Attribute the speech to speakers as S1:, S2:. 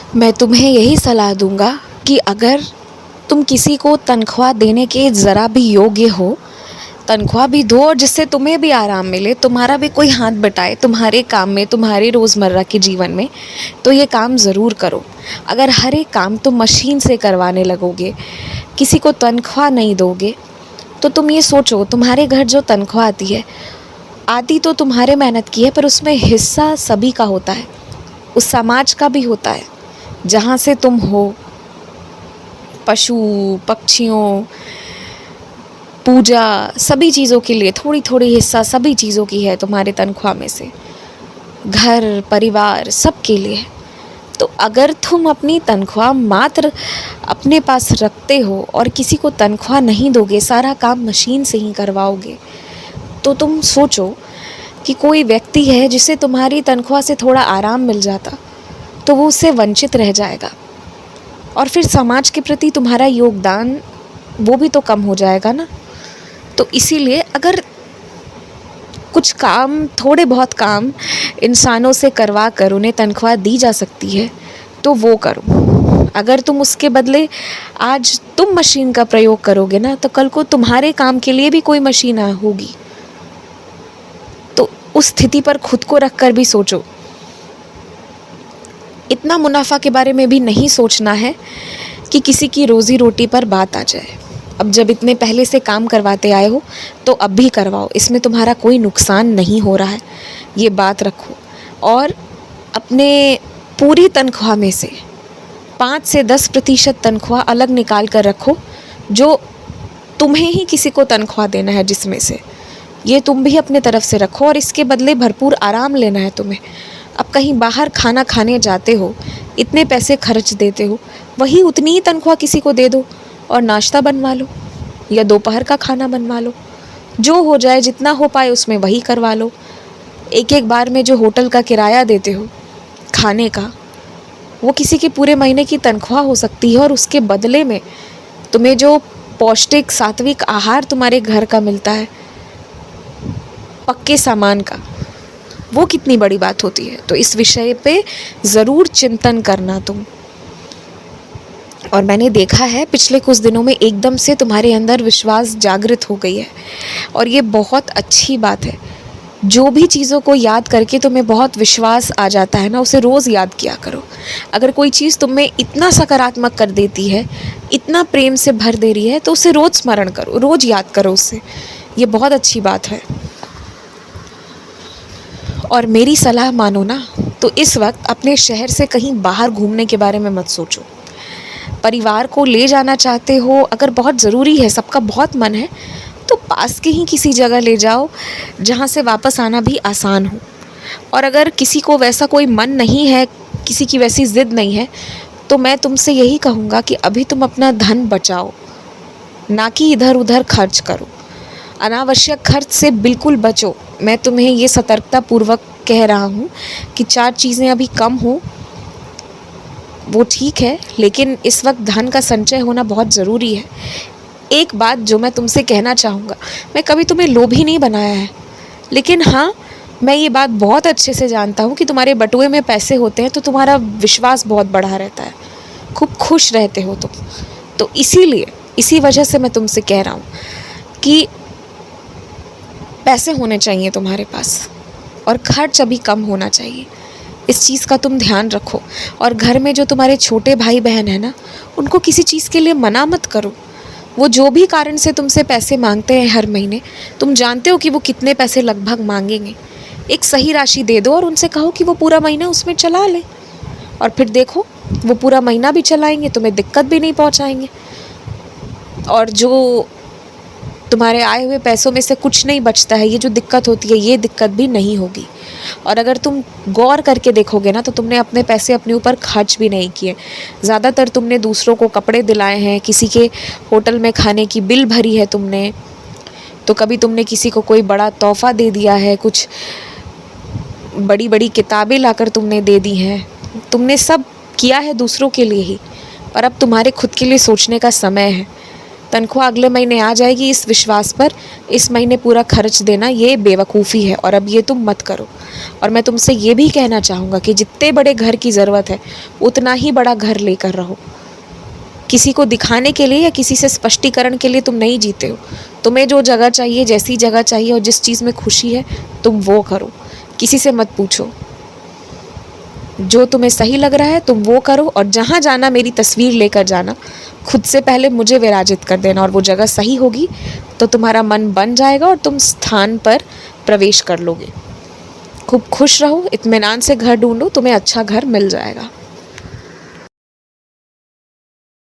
S1: मैं तुम्हें यही सलाह दूँगा कि अगर तुम किसी को तनख्वाह देने के ज़रा भी योग्य हो, तनख्वाह भी दो और जिससे तुम्हें भी आराम मिले, तुम्हारा भी कोई हाथ बटाए तुम्हारे काम में, तुम्हारे रोज़मर्रा के जीवन में, तो ये काम ज़रूर करो। अगर हर एक काम तुम मशीन से करवाने लगोगे, किसी को तनख्वाह नहीं दोगे, तो तुम ये सोचो तुम्हारे घर जो तनख्वाह आती तो तुम्हारे मेहनत की है, पर उसमें हिस्सा सभी का होता है, उस समाज का भी होता है जहाँ से तुम हो। पशु पक्षियों, पूजा, सभी चीज़ों के लिए थोड़ी थोड़ी हिस्सा सभी चीज़ों की है तुम्हारे तनख्वाह में से। घर परिवार सब के लिए। तो अगर तुम अपनी तनख्वाह मात्र अपने पास रखते हो और किसी को तनख्वाह नहीं दोगे, सारा काम मशीन से ही करवाओगे, तो तुम सोचो कि कोई व्यक्ति है जिसे तुम्हारी तनख्वाह से थोड़ा आराम मिल जाता, तो वो उससे वंचित रह जाएगा और फिर समाज के प्रति तुम्हारा योगदान वो भी तो कम हो जाएगा ना। तो इसीलिए अगर कुछ काम, थोड़े बहुत काम इंसानों से करवा कर उन्हें तनख्वाह दी जा सकती है तो वो करो। अगर तुम उसके बदले आज तुम मशीन का प्रयोग करोगे ना, तो कल को तुम्हारे काम के लिए भी कोई मशीन होगी। तो उस स्थिति पर खुद को रख कर भी सोचो। इतना मुनाफा के बारे में भी नहीं सोचना है कि किसी की रोज़ी रोटी पर बात आ जाए। अब जब इतने पहले से काम करवाते आए हो तो अब भी करवाओ, इसमें तुम्हारा कोई नुकसान नहीं हो रहा है, ये बात रखो। और अपने पूरी तनख्वाह में से 5 से 10% तनख्वाह अलग निकाल कर रखो, जो तुम्हें ही किसी को तनख्वाह देना है जिसमें से, ये तुम भी अपने तरफ से रखो और इसके बदले भरपूर आराम लेना है तुम्हें। अब कहीं बाहर खाना खाने जाते हो, इतने पैसे खर्च देते हो, वही उतनी ही तनख्वाह किसी को दे दो और नाश्ता बनवा लो या दोपहर का खाना बनवा लो, जो हो जाए, जितना हो पाए उसमें वही करवा लो। एक एक बार में जो होटल का किराया देते हो खाने का, वो किसी के पूरे महीने की तनख्वाह हो सकती है और उसके बदले में तुम्हें जो पौष्टिक सात्विक आहार तुम्हारे घर का मिलता है, पक्के सामान का, वो कितनी बड़ी बात होती है। तो इस विषय पे ज़रूर चिंतन करना तुम। और मैंने देखा है पिछले कुछ दिनों में एकदम से तुम्हारे अंदर विश्वास जागृत हो गई है और ये बहुत अच्छी बात है। जो भी चीज़ों को याद करके तुम्हें बहुत विश्वास आ जाता है ना, उसे रोज़ याद किया करो। अगर कोई चीज़ तुम्हें इतना सकारात्मक कर देती है, इतना प्रेम से भर दे रही है, तो उसे रोज़ स्मरण करो, रोज़ याद करो उससे। ये बहुत अच्छी बात है। और मेरी सलाह मानो ना, तो इस वक्त अपने शहर से कहीं बाहर घूमने के बारे में मत सोचो। परिवार को ले जाना चाहते हो, अगर बहुत ज़रूरी है, सबका बहुत मन है, तो पास के ही किसी जगह ले जाओ जहाँ से वापस आना भी आसान हो। और अगर किसी को वैसा कोई मन नहीं है, किसी की वैसी ज़िद नहीं है, तो मैं तुमसे यही कहूँगा कि अभी तुम अपना धन बचाओ, ना कि इधर उधर खर्च करो। अनावश्यक खर्च से बिल्कुल बचो। मैं तुम्हें ये सतर्कता पूर्वक कह रहा हूँ कि 4 चीज़ें अभी कम हो वो ठीक है, लेकिन इस वक्त धन का संचय होना बहुत ज़रूरी है। एक बात जो मैं तुमसे कहना चाहूँगा, मैं कभी तुम्हें लोभी नहीं बनाया है, लेकिन हाँ, मैं ये बात बहुत अच्छे से जानता हूँ कि तुम्हारे बटुए में पैसे होते हैं तो तुम्हारा विश्वास बहुत बढ़ा रहता है, खूब खुश रहते हो तुम। तो इसीलिए, इसी वजह से मैं तुमसे कह रहा हूँ कि पैसे होने चाहिए तुम्हारे पास और खर्च अभी कम होना चाहिए। इस चीज़ का तुम ध्यान रखो। और घर में जो तुम्हारे छोटे भाई बहन हैं ना, उनको किसी चीज़ के लिए मना मत करो। वो जो भी कारण से तुमसे पैसे मांगते हैं हर महीने, तुम जानते हो कि वो कितने पैसे लगभग मांगेंगे, एक सही राशि दे दो और उनसे कहो कि वो पूरा महीना उसमें चला ले। और फिर देखो, वो पूरा महीना भी चलाएंगे, तुम्हें दिक्कत भी नहीं पहुँचाएंगे। और जो तुम्हारे आए हुए पैसों में से कुछ नहीं बचता है, ये जो दिक्कत होती है, ये दिक्कत भी नहीं होगी। और अगर तुम गौर करके देखोगे ना, तो तुमने अपने पैसे अपने ऊपर खर्च भी नहीं किए। ज़्यादातर तुमने दूसरों को कपड़े दिलाए हैं, किसी के होटल में खाने की बिल भरी है तुमने, तो कभी तुमने किसी को कोई बड़ा तोहफ़ा दे दिया है, कुछ बड़ी बड़ी किताबें लाकर तुमने दे दी हैं। तुमने सब किया है दूसरों के लिए ही, पर अब तुम्हारे खुद के लिए सोचने का समय है। तनख्वाह अगले महीने आ जाएगी इस विश्वास पर इस महीने पूरा खर्च देना ये बेवकूफ़ी है और अब ये तुम मत करो। और मैं तुमसे ये भी कहना चाहूँगा कि जितने बड़े घर की ज़रूरत है उतना ही बड़ा घर लेकर रहो। किसी को दिखाने के लिए या किसी से स्पष्टीकरण के लिए तुम नहीं जीते हो। तुम्हें जो जगह चाहिए, जैसी जगह चाहिए और जिस चीज़ में खुशी है तुम वो करो, किसी से मत पूछो। जो तुम्हें सही लग रहा है तुम वो करो और जहाँ जाना मेरी तस्वीर लेकर जाना, खुद से पहले मुझे विराजित कर देना और वो जगह सही होगी तो तुम्हारा मन बन जाएगा और तुम स्थान पर प्रवेश कर लोगे। खूब खुश रहो, इत्मीनान से घर ढूंढो, तुम्हें अच्छा घर मिल जाएगा।